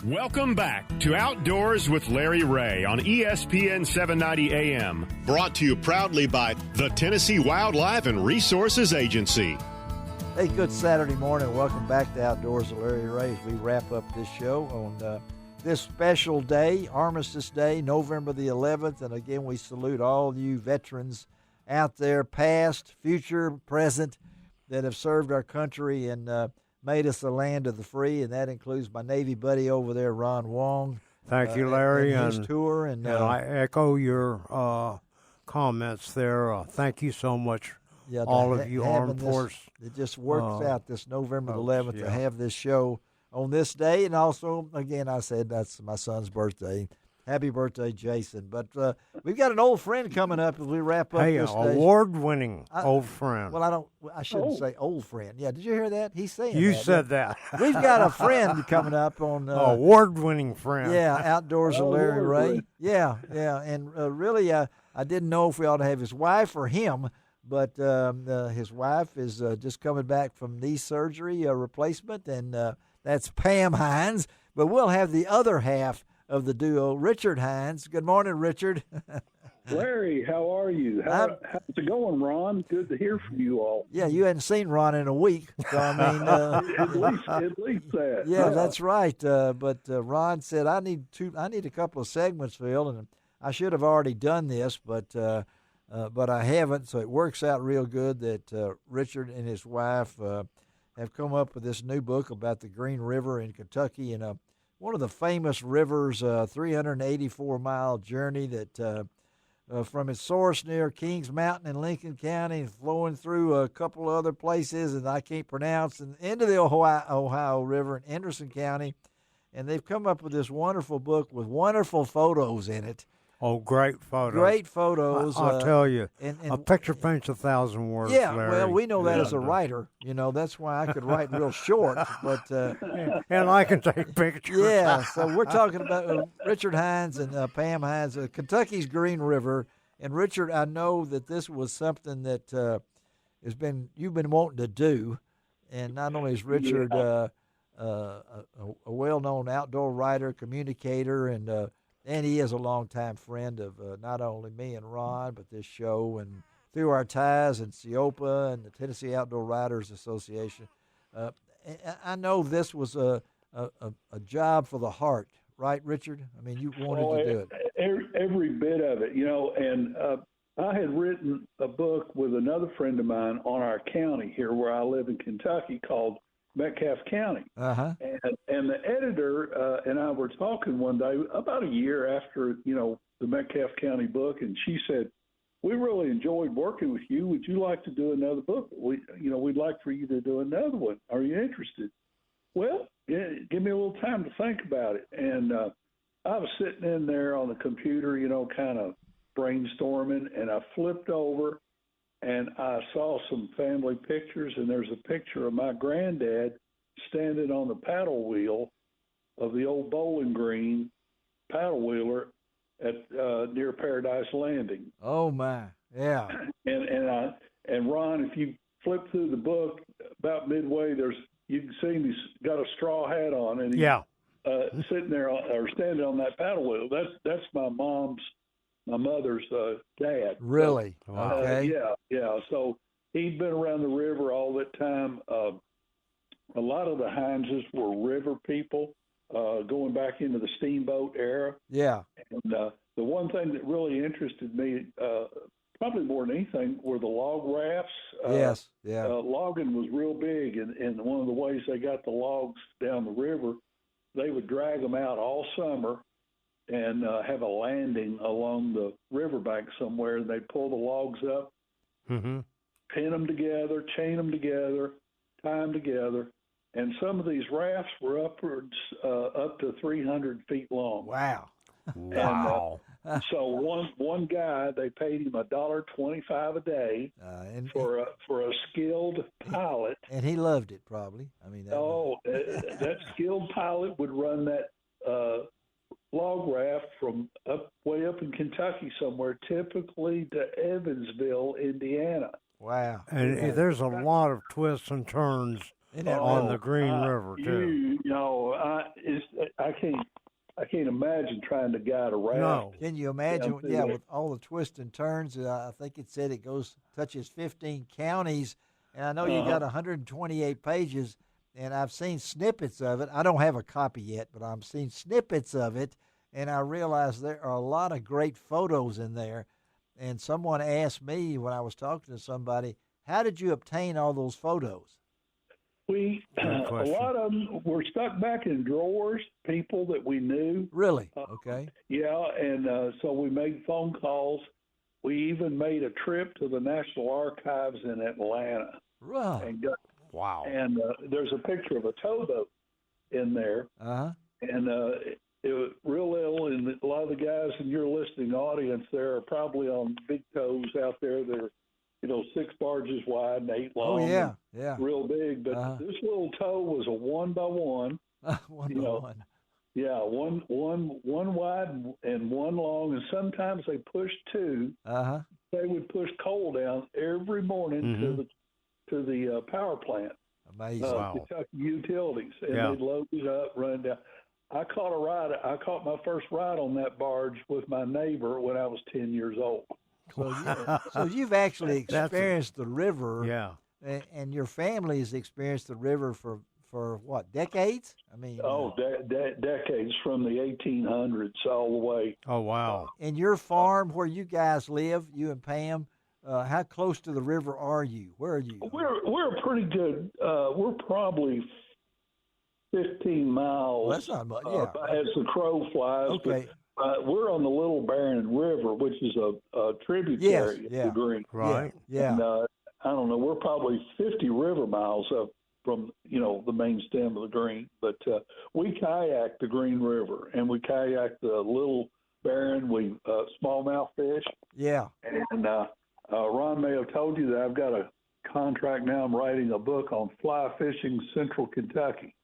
Welcome back to Outdoors with Larry Ray on ESPN 790 AM. Brought to you proudly by the Tennessee Wildlife and Resources Agency. Hey, good Saturday morning. Welcome back to Outdoors with Larry Ray as we wrap up this show on this special day, Armistice Day, November the 11th. And again, we salute all you veterans out there, past, future, present, that have served our country and made us the land of the free, and that includes my Navy buddy over there, Ron Wong. Thank you, Larry. And his tour. And I echo your comments there. Thank you so much, all of you armed force. It just works out this November the 11th to have this show on this day. And also, again, I said that's my son's birthday. Happy birthday, Jason. But we've got an old friend coming up as we wrap up this day. Award-winning old friend. Well, I shouldn't say old friend. Yeah, did you hear that? He's saying you that. said that. We've got a friend coming up on award-winning friend. Yeah, Outdoors with Larry Ray. Yeah. And really, I didn't know if we ought to have his wife or him, but his wife is just coming back from knee surgery replacement, and that's Pam Hines. But we'll have the other half of the duo, Richard Hines. Good morning, Richard. Larry, how are you? How's it going, Ron? Good to hear from you all. Yeah, you hadn't seen Ron in a week, so I mean, at least that. Yeah, that's right. But Ron said I need a couple of segments filled, and I should have already done this, but I haven't. So it works out real good that Richard and his wife have come up with this new book about the Green River in Kentucky, and one of the famous rivers, 384-mile journey that from its source near Kings Mountain in Lincoln County and flowing through a couple other places, and I can't pronounce, and into the Ohio River in Anderson County. And they've come up with this wonderful book with wonderful photos in it. Oh, great photos. Great photos. I'll tell you, and a picture paints 1,000 words, Yeah, Larry. well, we know that as a writer. You know, that's why I could write real short. But and I can take pictures. Yeah, so we're talking about Richard Hines and Pam Hines, Kentucky's Green River. And, Richard, I know that this was something that you've been wanting to do. And not only is Richard a well-known outdoor writer, communicator, and he is a longtime friend of not only me and Ron, but this show, and through our ties in SEOPA and the Tennessee Outdoor Writers Association. I know this was a job for the heart, right, Richard? I mean, you wanted to do it. Every bit of it, and I had written a book with another friend of mine on our county here where I live in Kentucky called Metcalfe County. Uh-huh. And the editor and I were talking one day about a year after, the Metcalfe County book, and she said, "We really enjoyed working with you. Would you like to do another book? We'd like for you to do another one. Are you interested?" Well, yeah, give me a little time to think about it. And I was sitting in there on the computer, kind of brainstorming, and I flipped over and I saw some family pictures, and there's a picture of my granddad standing on the paddle wheel of the old Bowling Green paddle wheeler at near Paradise Landing. Oh my, yeah. And Ron, if you flip through the book about midway, you can see he's got a straw hat on, and he's sitting there or standing on that paddle wheel. That's my mother's dad. Really? So, okay. Yeah. So he'd been around the river all that time. A lot of the Hineses were river people, going back into the steamboat era. Yeah. And the one thing that really interested me, probably more than anything, were the log rafts. Yes. Yeah. Logging was real big, and one of the ways they got the logs down the river, they would drag them out all summer and have a landing along the riverbank somewhere, and they'd pull the logs up, pin them together, chain them together, tie them together, and some of these rafts were upwards up to 300 feet long. Wow. Wow. And, so one guy, they paid him $1.25 a day for a skilled pilot, and he loved it probably. I mean, that skilled pilot would run that log raft from way up in Kentucky somewhere, typically to Evansville, Indiana. Wow. And there's a lot of twists and turns on the Green River, too. I I can't imagine trying to guide a raft. No. Can you imagine? Yeah, with all the twists and turns. I think it said it touches 15 counties, and I know you got 128 pages, and I've seen snippets of it. I don't have a copy yet, but I've seen snippets of it, and I realize there are a lot of great photos in there. And someone asked me when I was talking to somebody, how did you obtain all those photos? A lot of them were stuck back in drawers, people that we knew. Really? Okay. Yeah, and so we made phone calls. We even made a trip to the National Archives in Atlanta. Right. Wow. And there's a picture of a towboat in there. Uh-huh. And it was real little, and a lot of the guys in your listening audience there are probably on big tows out there. They're 6 barges wide and 8 long. Oh, yeah, yeah. Real big. But this little tow was a 1x1. 1x1. Yeah, one wide and 1 long, and sometimes they pushed 2. Uh-huh. They would push coal down every morning to the power plant. Amazing. Kentucky Utilities, and they'd load it up, run down. I caught my first ride on that barge with my neighbor when I was 10 years old. So you've actually experienced the river. Yeah. And your family has experienced the river for what, decades? I mean. Decades, from the 1800s all the way. Oh, wow. And your farm where you guys live, you and Pam, how close to the river are you? Where are you? We're pretty good. We're probably 15 miles. Well, that's not much. Yeah. As the crow flies. Okay. But we're on the Little Barren River, which is a tributary of the Green. Right. Yeah. And I don't know. We're probably 50 river miles up from the main stem of the Green. But we kayak the Green River, and we kayak the Little Barren. We smallmouth fish. Yeah. And Ron may have told you that I've got a contract now. I'm writing a book on fly fishing Central Kentucky.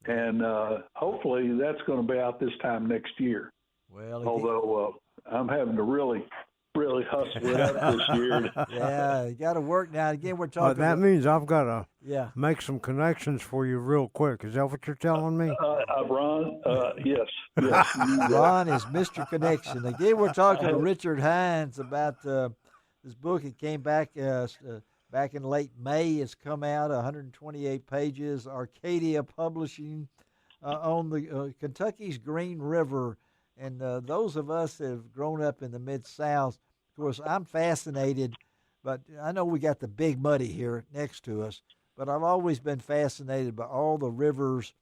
And hopefully that's going to be out this time next year. Well, although I'm having to really hustle it up this year. Yeah, you got to work now. Again, we're talking. That means I've got to make some connections for you real quick. Is that what you're telling me? Ron, yes. Ron is Mr. Connection. Again, we're talking to Richard Hines about this book. It came back in late May. It's come out, 128 pages. Arcadia Publishing on the Kentucky's Green River. And those of us that have grown up in the Mid-South, of course, I'm fascinated, but I know we got the Big Muddy here next to us, but I've always been fascinated by all the rivers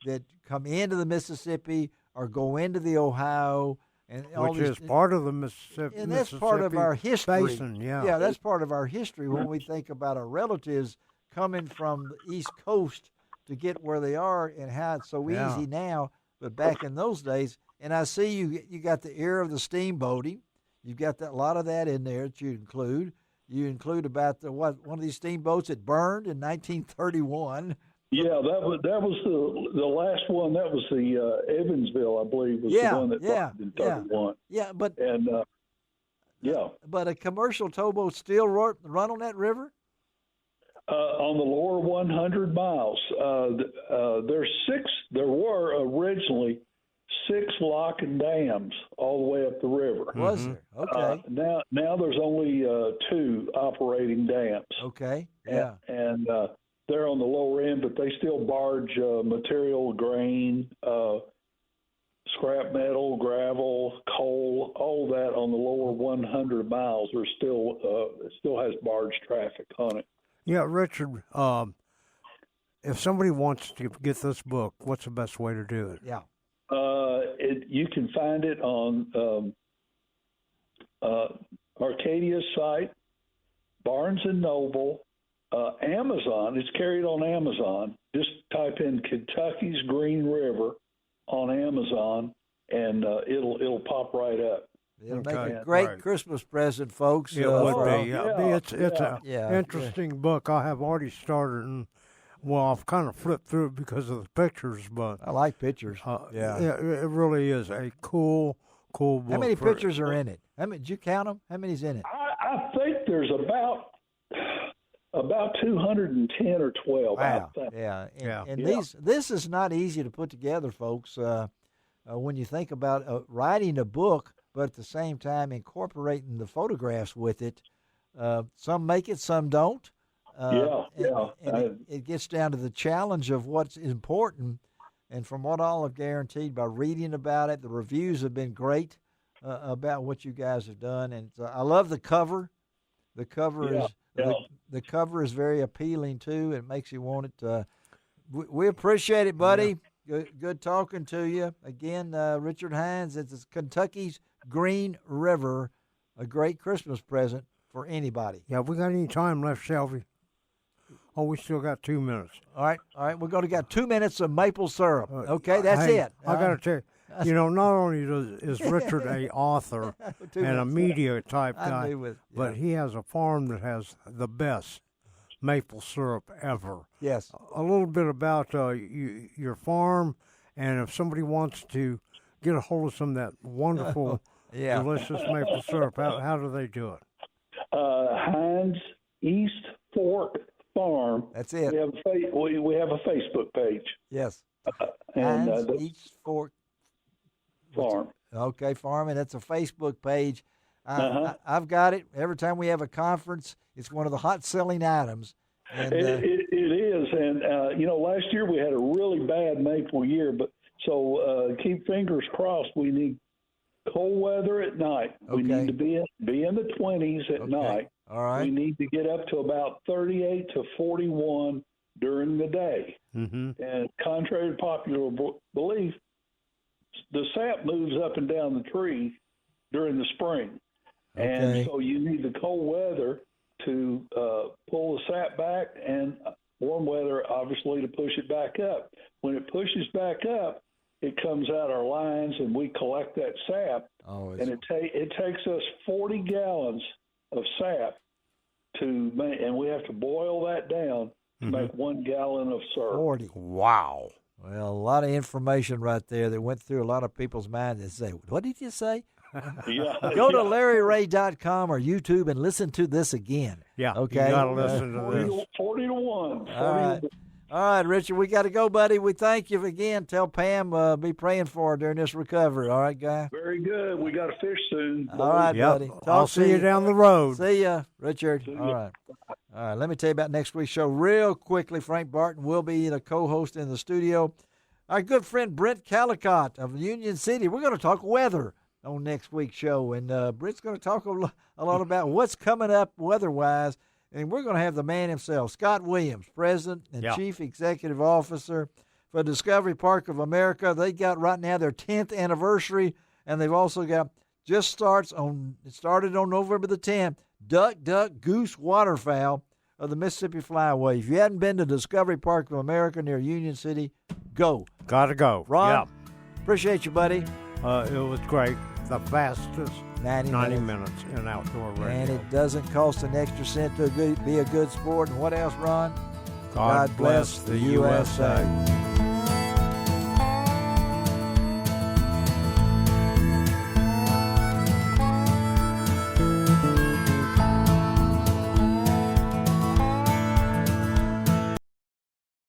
that come into the Mississippi or go into the Ohio. And which is part of the Mississippi. And that's part of our history. Basin, yeah, that's part of our history when we think about our relatives coming from the East Coast to get where they are and how it's so easy now. But back in those days, and I see you got the era of the steamboating. You've got a lot of that in there that you include. You include about one of these steamboats that burned in 1931. Yeah, that was the last one. That was the Evansville, I believe, was the one that burned in 31. Yeah, but but a commercial towboat still run on that river. On the lower 100 miles, there were originally 6 lock and dams all the way up the river. Was there? Okay. Now there's only 2 operating dams. Okay. Yeah. And they're on the lower end, but they still barge material, grain, scrap metal, gravel, coal, all that on the lower 100 miles are still has barge traffic on it. Yeah, Richard, if somebody wants to get this book, what's the best way to do it? Yeah. You can find it on Arcadia's site, Barnes & Noble, Amazon. It's carried on Amazon. Just type in Kentucky's Green River on Amazon, and it'll pop right up. It'll make a great Christmas present, folks. It would be. It's an interesting book. I have already started, and I've kind of flipped through it because of the pictures, but I like pictures. It really is a cool book. How many pictures are in it? Did you count them? How many's in it? I think there's about 210 or 12. Wow. And this is not easy to put together, folks. when you think about writing a book, but at the same time incorporating the photographs with it. Some make it, some don't. It gets down to the challenge of what's important. And from what all have guaranteed by reading about it, the reviews have been great about what you guys have done. And I love the cover. The cover the cover is very appealing too. It makes you want it. We appreciate it, buddy. Yeah. Good talking to you again, Richard Hines. It's Kentucky's Green River, a great Christmas present for anybody. Yeah, we got any time left, Shelby? Oh, we still got 2 minutes. All right. We're going to got 2 minutes of maple syrup. Okay, that's it. I got to tell you, not only is Richard a author and a media type guy, but he has a farm that has the best maple syrup ever. Yes. A little bit about your farm, and if somebody wants to get a hold of some of that wonderful, delicious maple syrup, how do they do it? Hines East Fork Farm. That's it. We have a Facebook page. Yes. And Hines East Fork Farm. Okay, farm, and it's a Facebook page. I've got it. Every time we have a conference, it's one of the hot-selling items. And, it is, and last year we had a really bad maple year, but so keep fingers crossed. We need cold weather at night. Okay. We need to be in the 20s at night. All right. We need to get up to about 38 to 41 during the day. Mm-hmm. And contrary to popular belief, the sap moves up and down the tree during the spring. Okay. And so you need the cold weather to pull the sap back, and warm weather, obviously, to push it back up. When it pushes back up, it comes out our lines, and we collect that sap. And it takes us 40 gallons of sap and we have to boil that down to make 1 gallon of syrup. 40. Wow. Well, a lot of information right there that went through a lot of people's minds and say, what did you say? Go to LarryRay.com or YouTube and listen to this again. Yeah, okay. You got to listen to this. 40 to 1. All right, Richard, we got to go, buddy. We thank you again. Tell Pam be praying for her during this recovery. All right, guy? Very good. We got to fish soon. All right, buddy. I'll see you down the road. See ya, Richard. All right. All right, let me tell you about next week's show real quickly. Frank Barton will be the co-host in the studio. Our good friend Brent Callicott of Union City. We're going to talk weather on next week's show, and Brent's going to talk a lot about what's coming up weather-wise. And we're going to have the man himself, Scott Williams, President and Chief Executive Officer for Discovery Park of America. They got right now their 10th anniversary, and they've also got it started on November the 10th, Duck, Duck, Goose, Waterfowl of the Mississippi Flyway. If you hadn't been to Discovery Park of America near Union City, go. Gotta go. Ron, appreciate you, buddy. It was great. The fastest 90 minutes in outdoor radio. And it doesn't cost an extra cent to be a good sport. And what else, Ron? God bless the USA.